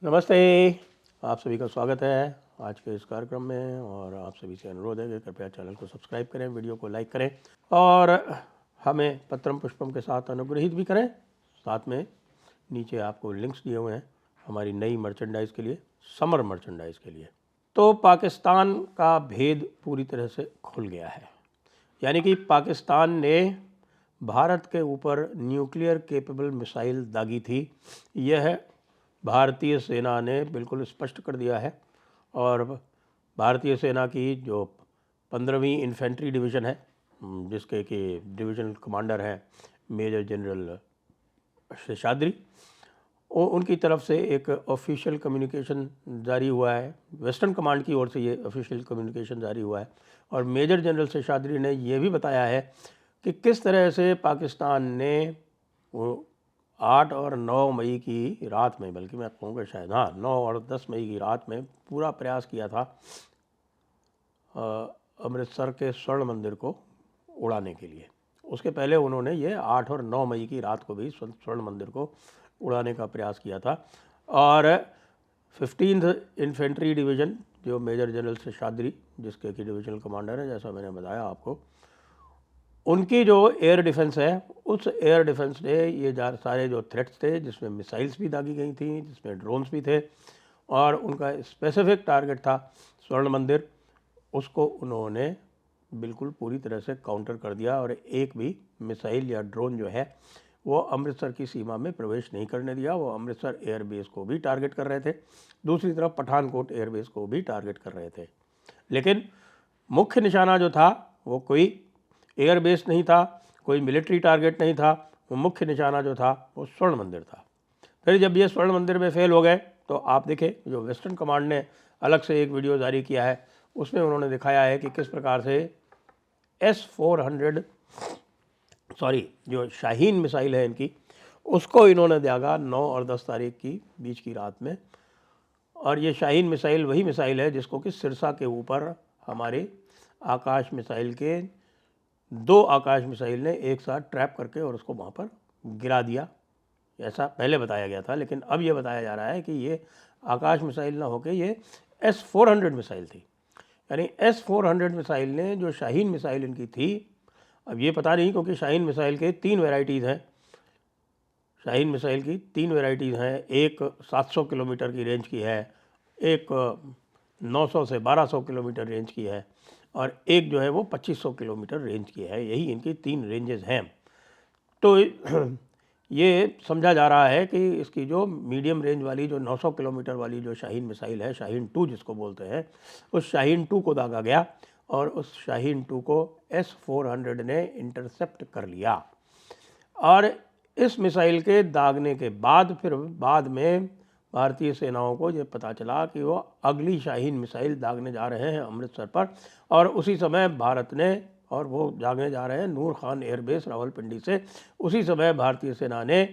नमस्ते। आप सभी का स्वागत है आज के इस कार्यक्रम में और आप सभी से अनुरोध है कि कृपया चैनल को सब्सक्राइब करें, वीडियो को लाइक करें और हमें पत्रम पुष्पम के साथ अनुग्रहित भी करें। साथ में नीचे आपको लिंक्स दिए हुए हैं हमारी नई मर्चेंडाइज़ के लिए, समर मर्चेंडाइज़ के लिए। तो पाकिस्तान का भेद पूरी तरह से खुल गया है, यानी कि पाकिस्तान ने भारत के ऊपर न्यूक्लियर केपेबल मिसाइल दागी थी। यह भारतीय सेना ने बिल्कुल स्पष्ट कर दिया है और भारतीय सेना की जो 15वीं इन्फेंट्री डिवीज़न है, जिसके कि डिवीज़नल कमांडर हैं मेजर जनरल शेषाद्री, उनकी तरफ से एक ऑफिशियल कम्युनिकेशन जारी हुआ है। वेस्टर्न कमांड की ओर से ये ऑफिशियल कम्युनिकेशन जारी हुआ है और मेजर जनरल शेषाद्री ने ये भी बताया है कि किस तरह से पाकिस्तान ने वो 8 और 9 मई की रात में, बल्कि मैं कहूँगा शायद 9 और 10 मई की रात में पूरा प्रयास किया था अमृतसर के स्वर्ण मंदिर को उड़ाने के लिए। उसके पहले उन्होंने ये 8 और 9 मई की रात को भी स्वर्ण मंदिर को उड़ाने का प्रयास किया था। और 15th इन्फेंट्री डिवीज़न जो मेजर जनरल शेषाद्री, जिसके की डिविजनल कमांडर है, जैसा मैंने बताया आपको, उनकी जो एयर डिफेंस है, उस एयर डिफेंस ने ये सारे जो थ्रेट्स थे, जिसमें मिसाइल्स भी दागी गई थी, जिसमें ड्रोन्स भी थे और उनका स्पेसिफिक टारगेट था स्वर्ण मंदिर, उसको उन्होंने बिल्कुल पूरी तरह से काउंटर कर दिया और एक भी मिसाइल या ड्रोन जो है वो अमृतसर की सीमा में प्रवेश नहीं करने दिया। वो अमृतसर एयरबेस को भी टारगेट कर रहे थे, दूसरी तरफ पठानकोट एयरबेस को भी टारगेट कर रहे थे। लेकिन मुख्य निशाना जो था वो कोई एयरबेस नहीं था, कोई मिलिट्री टारगेट नहीं था, वो मुख्य निशाना जो था वो स्वर्ण मंदिर था। फिर जब ये स्वर्ण मंदिर में फेल हो गए तो आप देखें, जो वेस्टर्न कमांड ने अलग से एक वीडियो जारी किया है, उसमें उन्होंने दिखाया है कि किस प्रकार से S-400 जो शाहीन मिसाइल है इनकी, उसको इन्होंने दागा 9 और 10 तारीख की बीच की रात में। और ये शाहीन मिसाइल वही मिसाइल है जिसको कि सिरसा के ऊपर हमारे आकाश मिसाइल के 2 आकाश मिसाइल ने एक साथ ट्रैप करके और उसको वहाँ पर गिरा दिया, ऐसा पहले बताया गया था। लेकिन अब ये बताया जा रहा है कि ये आकाश मिसाइल ना होकर ये S-400 मिसाइल थी। यानी S-400 मिसाइल ने जो शाहीन मिसाइल इनकी थी, अब ये पता नहीं, क्योंकि शाहीन मिसाइल के 3 वेराइटीज़ हैं। शाहीन मिसाइल की 3 वेराइटीज़ हैं। एक 700 किलोमीटर की रेंज की है, एक 900 से 1200 किलोमीटर रेंज की है और एक जो है वो 2500 किलोमीटर रेंज की है। यही इनकी 3 रेंजेस हैं। तो ये समझा जा रहा है कि इसकी जो मीडियम रेंज वाली, जो 900 किलोमीटर वाली जो शाहीन मिसाइल है, शाहीन 2 जिसको बोलते हैं, उस शाहीन 2 को दागा गया और उस शाहीन 2 को S-400 ने इंटरसेप्ट कर लिया। और इस मिसाइल के दागने के बाद फिर बाद में भारतीय सेनाओं को ये पता चला कि वो अगली शाहीन मिसाइल दागने जा रहे हैं अमृतसर पर, और उसी समय भारत ने, और वो दागने जा रहे हैं नूर खान एयरबेस रावलपिंडी से। उसी समय भारतीय सेना ने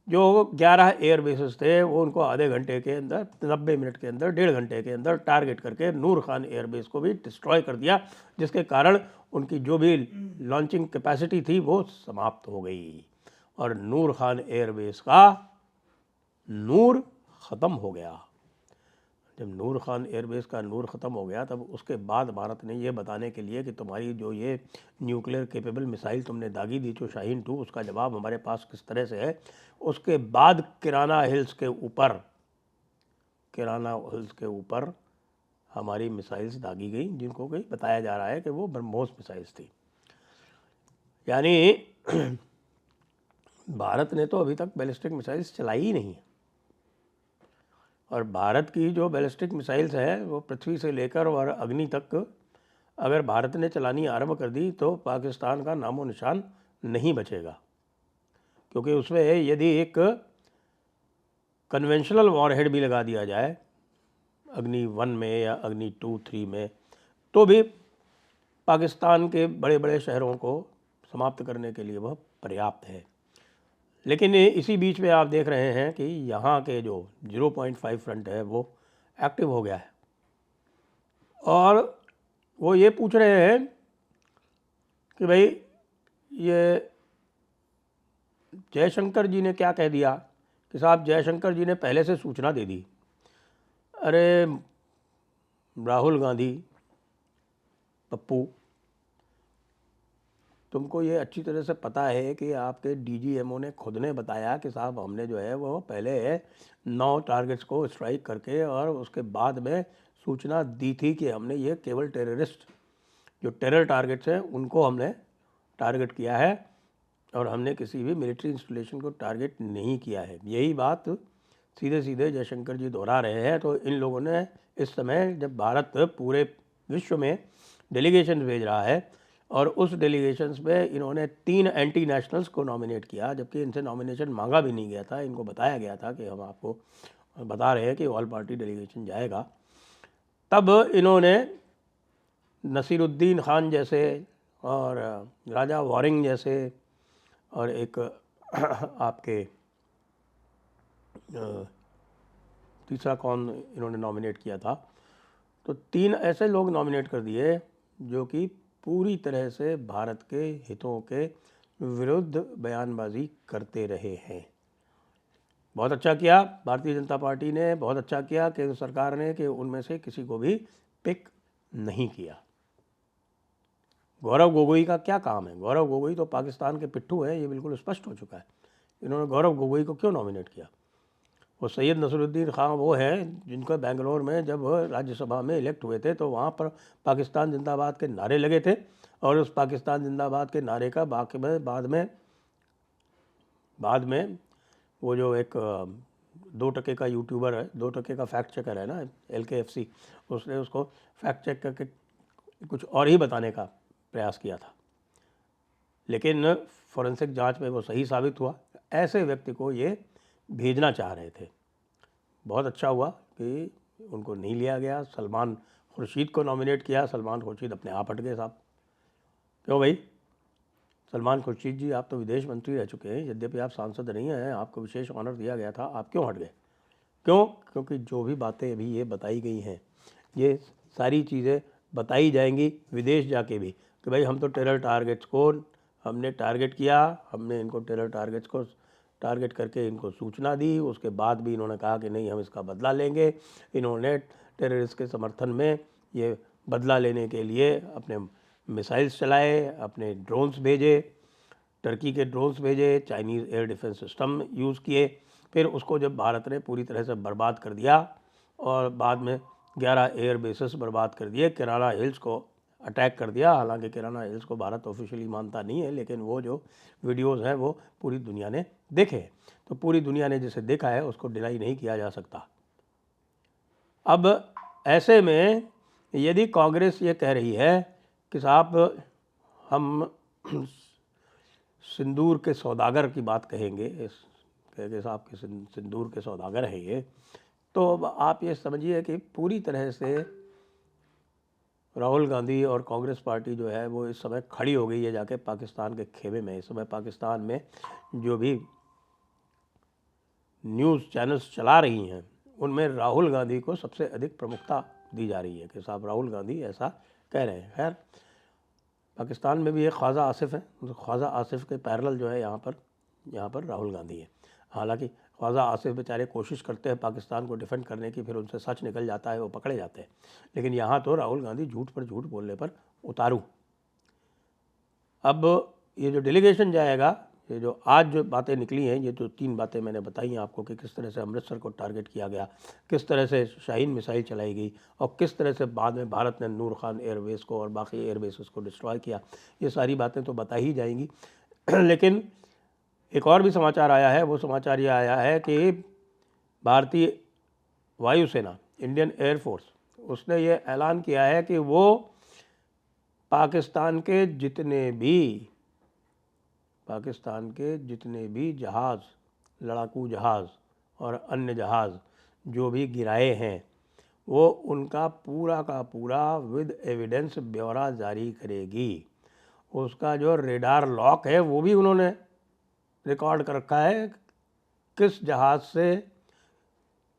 जो 11 एयरबेसेस थे वो उनको आधे घंटे के अंदर, 90 मिनट के अंदर, 1.5 घंटे के अंदर टारगेट करके नूर खान एयरबेस को भी डिस्ट्रॉय कर दिया, जिसके कारण उनकी जो भी लॉन्चिंग कैपेसिटी थी वो समाप्त हो गई और नूर खान एयरबेस का नूर ख़त्म हो गया। जब नूर खान एयरबेस का नूर ख़त्म हो गया, तब उसके बाद भारत ने ये बताने के लिए कि तुम्हारी जो ये न्यूक्लियर केपेबल मिसाइल तुमने दागी दी जो शाहीन 2, उसका जवाब हमारे पास किस तरह से है, उसके बाद किराना हिल्स के ऊपर हमारी मिसाइल्स दागी गई, जिनको कि बताया जा रहा है कि वो ब्रह्मोस मिसाइल्स थी। यानी भारत ने तो अभी तक बैलिस्टिक मिसाइल्स चलाई ही नहीं है। और भारत की जो बैलिस्टिक मिसाइल्स है वो पृथ्वी से लेकर और अग्नि तक अगर भारत ने चलानी आरंभ कर दी तो पाकिस्तान का नामो निशान नहीं बचेगा, क्योंकि उसमें यदि एक कन्वेंशनल वॉरहेड भी लगा दिया जाए अग्नि 1 में या अग्नि 2, 3 में, तो भी पाकिस्तान के बड़े बड़े शहरों को समाप्त करने के लिए वह पर्याप्त है। लेकिन इसी बीच में आप देख रहे हैं कि यहाँ के जो 0.5 फ्रंट है वो एक्टिव हो गया है और वो ये पूछ रहे हैं कि भाई ये जयशंकर जी ने क्या कह दिया कि साहब जयशंकर जी ने पहले से सूचना दे दी। अरे राहुल गांधी, पप्पू, तुमको ये अच्छी तरह से पता है कि आपके डीजीएमओ ने खुद ने बताया कि साहब हमने जो है वो पहले 9 टारगेट्स को स्ट्राइक करके और उसके बाद में सूचना दी थी कि हमने ये केवल टेररिस्ट जो टेरर टारगेट्स हैं उनको हमने टारगेट किया है और हमने किसी भी मिलिट्री इंस्टॉलेशन को टारगेट नहीं किया है। यही बात सीधे सीधे जयशंकर जी दोहरा रहे हैं। तो इन लोगों ने इस समय जब भारत पूरे विश्व में डेलीगेशन भेज रहा है और उस डेलीगेशंस में इन्होंने 3 एंटी नेशनल्स को नॉमिनेट किया, जबकि इनसे नॉमिनेशन मांगा भी नहीं गया था। इनको बताया गया था कि हम आपको बता रहे हैं कि ऑल पार्टी डेलीगेशन जाएगा। तब इन्होंने नसीरुद्दीन खान जैसे और राजा वारिंग जैसे और एक आपके तीसरा कौन इन्होंने नॉमिनेट किया था, तो 3 ऐसे लोग नॉमिनेट कर दिए जो कि पूरी तरह से भारत के हितों के विरुद्ध बयानबाजी करते रहे हैं। बहुत अच्छा किया भारतीय जनता पार्टी ने, बहुत अच्छा किया केंद्र सरकार ने कि उनमें से किसी को भी पिक नहीं किया। गौरव गोगोई का क्या काम है? गौरव गोगोई तो पाकिस्तान के पिट्ठू हैं, ये बिल्कुल स्पष्ट हो चुका है। इन्होंने गौरव गोगोई को क्यों नॉमिनेट किया? वो सैयद नसरुद्दीन खान वो हैं जिनको बेंगलोर में जब राज्यसभा में इलेक्ट हुए थे तो वहाँ पर पाकिस्तान जिंदाबाद के नारे लगे थे और उस पाकिस्तान जिंदाबाद के नारे का बाद में वो जो एक 2 टके का यूट्यूबर है, 2 टके का फैक्ट चेकर है ना, LKFC, उसने उसको फैक्ट चेक करके कुछ और ही बताने का प्रयास किया था, लेकिन फॉरेंसिक जांच में वो सही साबित हुआ। ऐसे व्यक्ति को ये भेजना चाह रहे थे। बहुत अच्छा हुआ कि उनको नहीं लिया गया। सलमान खुर्शीद को नॉमिनेट किया। सलमान खुर्शीद अपने आप हट गए साहब। क्यों भाई? सलमान खुर्शीद जी, आप तो विदेश मंत्री रह चुके हैं, यद्यपि आप सांसद नहीं हैं, आपको विशेष ऑनर दिया गया था, आप क्यों हट गए? क्यों? क्योंकि जो भी बातें अभी ये बताई गई हैं, ये सारी चीज़ें बताई जाएंगी विदेश जाके भी कि भाई हम तो टेरर टारगेट्स को हमने टारगेट किया, हमने इनको टेरर टारगेट्स को टारगेट करके इनको सूचना दी, उसके बाद भी इन्होंने कहा कि नहीं हम इसका बदला लेंगे। इन्होंने टेररिस्ट के समर्थन में ये बदला लेने के लिए अपने मिसाइल्स चलाए, अपने ड्रोन्स भेजे, टर्की के ड्रोन्स भेजे, Chinese air defence system use किए। फिर उसको जब भारत ने पूरी तरह से बर्बाद कर दिया और बाद में 11 एयर बेसेस बर्बाद कर दिए, किराना हिल्स को अटैक कर दिया। हालांकि किराना हिल्स को भारत ऑफिशियली मानता नहीं है, लेकिन वो जो वीडियोस हैं वो पूरी दुनिया ने देखे हैं। तो पूरी दुनिया ने जिसे देखा है उसको डिनाई नहीं किया जा सकता। अब ऐसे में यदि कांग्रेस ये कह रही है कि साहब हम सिंदूर के सौदागर की बात कहेंगे, कह साहब के सिंदूर के सौदागर हैं ये, तो अब आप ये समझिए कि पूरी तरह से राहुल गांधी और कांग्रेस पार्टी जो है वो इस समय खड़ी हो गई है जाके पाकिस्तान के खेमे में। इस समय पाकिस्तान में जो भी न्यूज़ चैनल्स चला रही हैं उनमें राहुल गांधी को सबसे अधिक प्रमुखता दी जा रही है कि साहब राहुल गांधी ऐसा कह रहे हैं। खैर, पाकिस्तान में भी एक ख्वाजा आसिफ है, ख्वाजा आसिफ के पैरेलल जो है यहाँ पर राहुल गांधी है। हालांकि ख्वाजा आसिफ बेचारे कोशिश करते हैं पाकिस्तान को डिफेंड करने की, फिर उनसे सच निकल जाता है, वो पकड़े जाते हैं। लेकिन यहाँ तो राहुल गांधी झूठ पर झूठ बोलने पर उतारू। अब ये जो डेलीगेशन जाएगा, ये जो आज जो बातें निकली हैं, ये जो 3 बातें मैंने बताई हैं आपको कि किस तरह से अमृतसर को टारगेट किया गया, किस तरह से शाहीन मिसाइल चलाई गई और किस तरह से बाद में भारत ने नूर खान एयरबेस को और बाकी एयरबेसेस को डिस्ट्रॉय किया, ये सारी बातें तो बता ही जाएंगी। लेकिन एक और भी समाचार आया है। वो समाचार ये आया है कि भारतीय वायुसेना, इंडियन एयरफोर्स, उसने ये ऐलान किया है कि वो पाकिस्तान के जितने भी जहाज़, लड़ाकू जहाज़ और अन्य जहाज़ जो भी गिराए हैं वो उनका पूरा का पूरा विद एविडेंस ब्यौरा जारी करेगी। उसका जो रेडार लॉक है वो भी उन्होंने रिकॉर्ड कर रखा है, किस जहाज़ से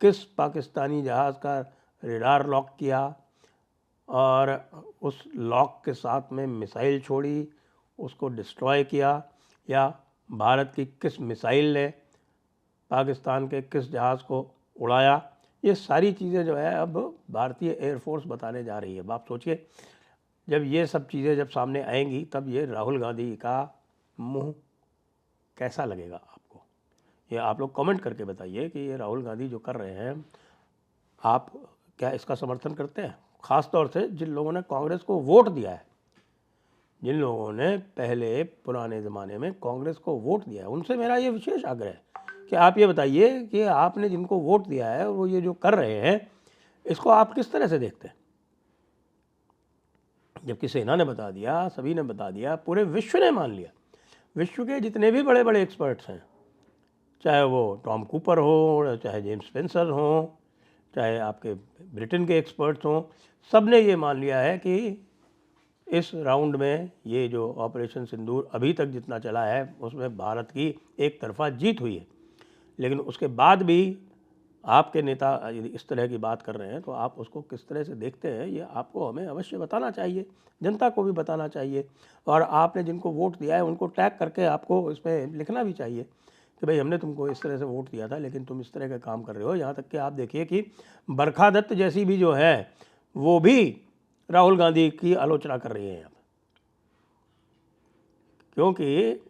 किस पाकिस्तानी जहाज़ का रेडार लॉक किया और उस लॉक के साथ में मिसाइल छोड़ी, उसको डिस्ट्रॉय किया, या भारत की किस मिसाइल ने पाकिस्तान के किस जहाज़ को उड़ाया, ये सारी चीज़ें जो है अब भारतीय एयरफोर्स बताने जा रही है। अब आप सोचिए, जब ये सब चीज़ें जब सामने आएंगी तब ये राहुल गांधी का मुंह कैसा लगेगा आपको? ये आप लोग कमेंट करके बताइए कि ये राहुल गांधी जो कर रहे हैं, आप क्या इसका समर्थन करते हैं? ख़ास तौर से जिन लोगों ने कांग्रेस को वोट दिया है, जिन लोगों ने पहले पुराने ज़माने में कांग्रेस को वोट दिया है, उनसे मेरा ये विशेष आग्रह है कि आप ये बताइए कि आपने जिनको वोट दिया है वो ये जो कर रहे हैं, इसको आप किस तरह से देखते हैं? जबकि सेना ने बता दिया, सभी ने बता दिया, पूरे विश्व ने मान लिया, विश्व के जितने भी बड़े बड़े एक्सपर्ट्स हैं, चाहे वो टॉम कूपर हो, चाहे जेम्स स्पेंसर हो, चाहे आपके ब्रिटेन के एक्सपर्ट्स हों, सब ने ये मान लिया है कि इस राउंड में ये जो ऑपरेशन सिंदूर अभी तक जितना चला है उसमें भारत की एक तरफा जीत हुई है। लेकिन उसके बाद भी आपके नेता यदि इस तरह की बात कर रहे हैं तो आप उसको किस तरह से देखते हैं, ये आपको हमें अवश्य बताना चाहिए, जनता को भी बताना चाहिए। और आपने जिनको वोट दिया है उनको टैग करके आपको इसमें लिखना भी चाहिए कि भाई हमने तुमको इस तरह से वोट दिया था लेकिन तुम इस तरह का काम कर रहे हो। यहाँ तक कि आप देखिए कि बरखा दत्त जैसी भी जो है वो भी राहुल गांधी की आलोचना कर रही है यहाँ पर, क्योंकि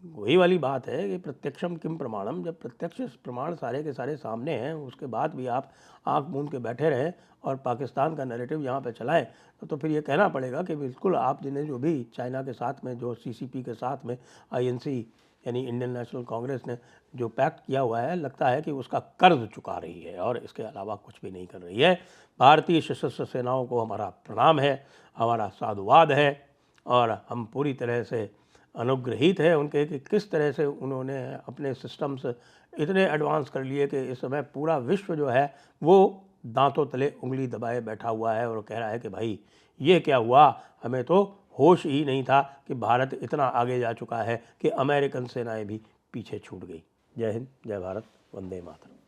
वही वाली बात है कि प्रत्यक्षम किम प्रमाणम। जब प्रत्यक्ष प्रमाण सारे के सारे सामने हैं उसके बाद भी आप आंख मूंद के बैठे रहें और पाकिस्तान का नैरेटिव यहाँ पे चलाएं, तो फिर ये कहना पड़ेगा कि बिल्कुल आप जिन्हें जो भी चाइना के साथ में, जो सीसीपी के साथ में आईएनसी यानी इंडियन नेशनल कांग्रेस ने जो पैक्ट किया हुआ है, लगता है कि उसका कर्ज चुका रही है और इसके अलावा कुछ भी नहीं कर रही है। भारतीय सशस्त्र सेनाओं को हमारा प्रणाम है, हमारा साधुवाद है और हम पूरी तरह से अनुग्रहित है उनके कि किस तरह से उन्होंने अपने सिस्टम्स इतने एडवांस कर लिए कि इस समय पूरा विश्व जो है वो दांतों तले उंगली दबाए बैठा हुआ है और कह रहा है कि भाई ये क्या हुआ, हमें तो होश ही नहीं था कि भारत इतना आगे जा चुका है कि अमेरिकन सेनाएं भी पीछे छूट गई। जय हिंद, जय भारत, वंदे मातरम।